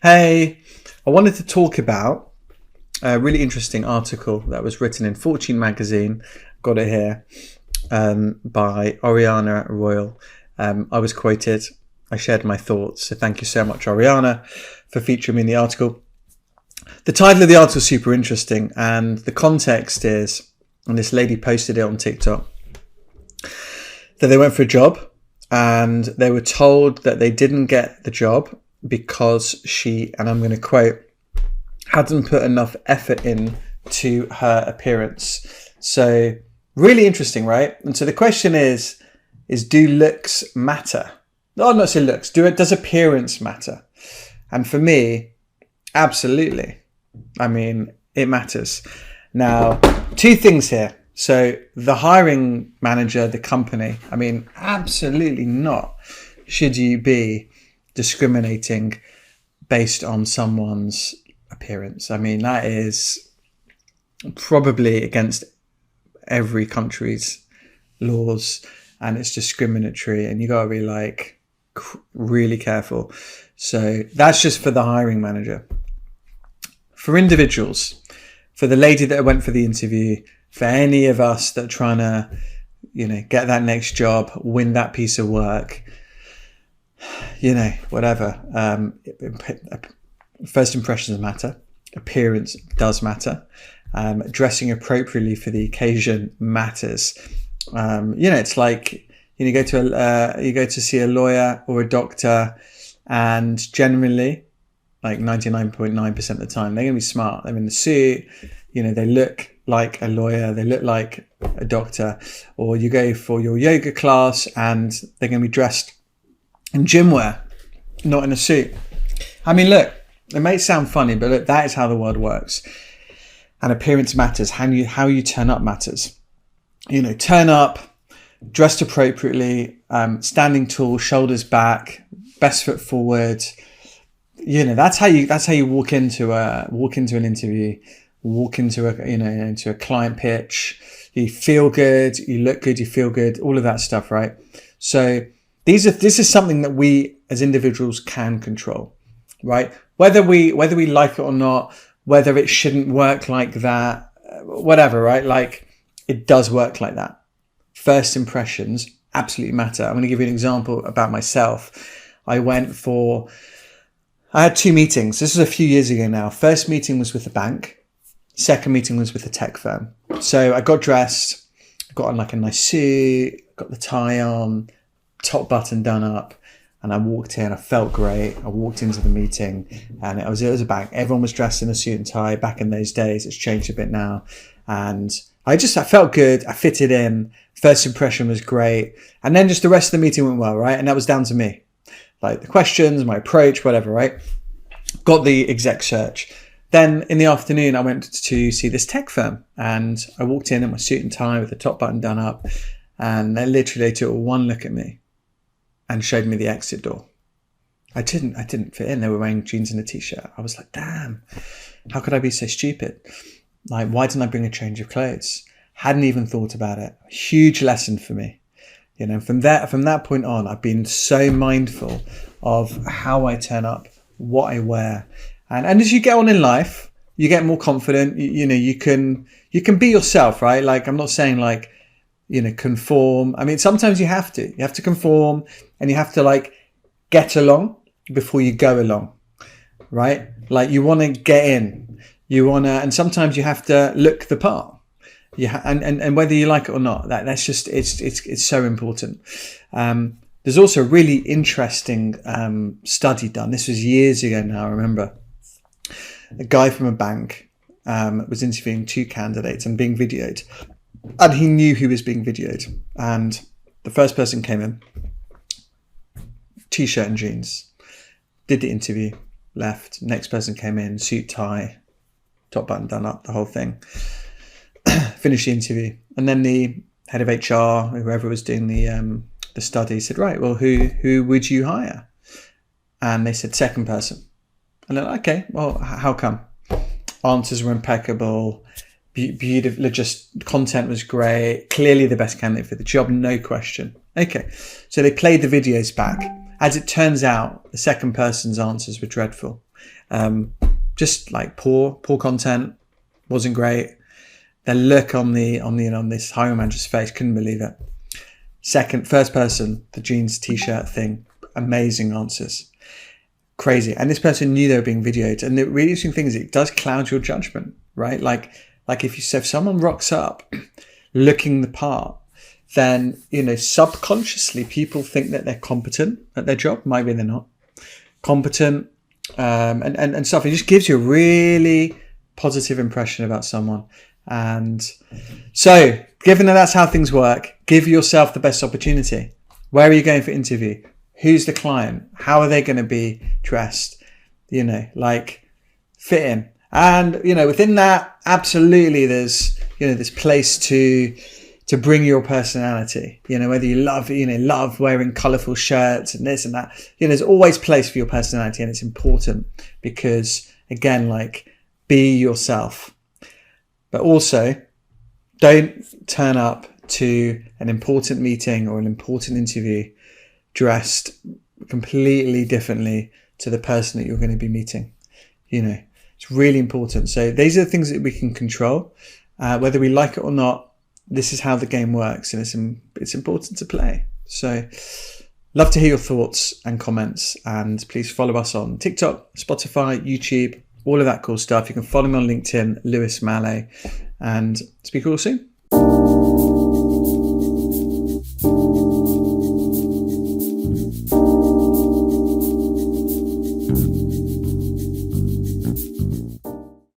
Hey, I wanted to talk about a really interesting article that was written in Fortune magazine. Got it here, by Oriana Royal. I was quoted. I shared my thoughts. So thank you so much, Oriana, for featuring me in the article. The title of the article is super interesting, and the context is, and this lady posted it on TikTok, that they went for a job and they were told that they didn't get the job because she, and I'm going to quote, hadn't put enough effort in to her appearance. So really interesting, right? And so the question is do looks matter? No, not say looks. Does appearance matter? And for me, absolutely. I mean, it matters. Now, two things here. So the hiring manager, the company, I mean, absolutely not should you be discriminating based on someone's appearance. I mean, that is probably against every country's laws, and it's discriminatory, and you got to be like really careful. So that's just for the hiring manager. For individuals, for the lady that went for the interview, for any of us that are trying to, get that next job, win that piece of work, whatever. First impressions matter. Appearance does matter. Dressing appropriately for the occasion matters. It's like, you go to see a lawyer or a doctor, and generally, like 99.9% of the time, they're going to be smart. They're in the suit, they look like a lawyer, they look like a doctor. Or you go for your yoga class and they're going to be dressed in gym wear, not in a suit. I mean, look, it may sound funny, but look, that is how the world works. And appearance matters. How you turn up matters. Turn up, dressed appropriately, standing tall, shoulders back, best foot forward. That's how you walk into an interview, walk into a client pitch. You feel good, you look good, you feel good, all of that stuff, right? So this is something that we as individuals can control, right? Whether we like it or not, whether it shouldn't work like that, whatever, right? Like, it does work like that. First impressions absolutely matter. I'm going to give you an example about myself. I had two meetings. This was a few years ago now. First meeting was with a bank. Second meeting was with a tech firm. So I got dressed, got on like a nice suit, got the tie on, top button done up, and I walked in. I felt great. I walked into the meeting, and it was a bank. Everyone was dressed in a suit and tie. Back in those days, it's changed a bit now. And I felt good. I fitted in. First impression was great. And then just the rest of the meeting went well, right? And that was down to me. Like the questions, my approach, whatever, right? Got the exec search. Then in the afternoon, I went to see this tech firm, and I walked in my suit and tie with the top button done up, and they took one look at me and showed me the exit door. I didn't fit in. They were wearing jeans and a t-shirt. I was like, damn, how could I be so stupid? Like, why didn't I bring a change of clothes? Hadn't even thought about it. Huge lesson for me. From that point on, I've been so mindful of how I turn up, what I wear. And as you get on in life, you get more confident. You can be yourself, right? Like, I'm not saying like, conform. I mean, sometimes you have to conform, and you have to like get along before you go along, right? Like, you want to get in, and sometimes you have to look the part. Yeah. And whether you like it or not, that's just, it's so important. There's also a really interesting, study done. This was years ago now. I remember a guy from a bank, was interviewing two candidates and being videoed. And he knew he was being videoed. And the first person came in, t-shirt and jeans, did the interview, left. Next person came in, suit, tie, top button done up, the whole thing. Finished the interview. And then the head of HR, whoever was doing the study, said, right, well, who would you hire? And they said, second person. And they're like, okay, well, how come? Answers were impeccable. Beautiful, just content was great. Clearly the best candidate for the job, no question. Okay, so they played the videos back. As it turns out, the second person's answers were dreadful. Just like poor content, wasn't great. The look on this hiring manager's face, couldn't believe it. First person, the jeans t-shirt thing, amazing answers. Crazy. And this person knew they were being videoed. And the really interesting thing is it does cloud your judgment, right? Like if someone rocks up looking the part, then, subconsciously people think that they're competent at their job. Maybe they're not competent, and stuff. It just gives you a really positive impression about someone. And so, given that that's how things work, give yourself the best opportunity. Where are you going for interview? Who's the client? How are they going to be dressed? Fit in. And, within that, absolutely there's place to bring your personality, whether you love wearing colourful shirts and this and that, there's always place for your personality, and it's important because, again, be yourself. But also, don't turn up to an important meeting or an important interview dressed completely differently to the person that you're going to be meeting. It's really important. So these are the things that we can control, whether we like it or not. This is how the game works, and it's important to play. So love to hear your thoughts and comments, and please follow us on TikTok, Spotify, YouTube, all of that cool stuff. You can follow me on LinkedIn, Lewis Maleh, and speak all soon.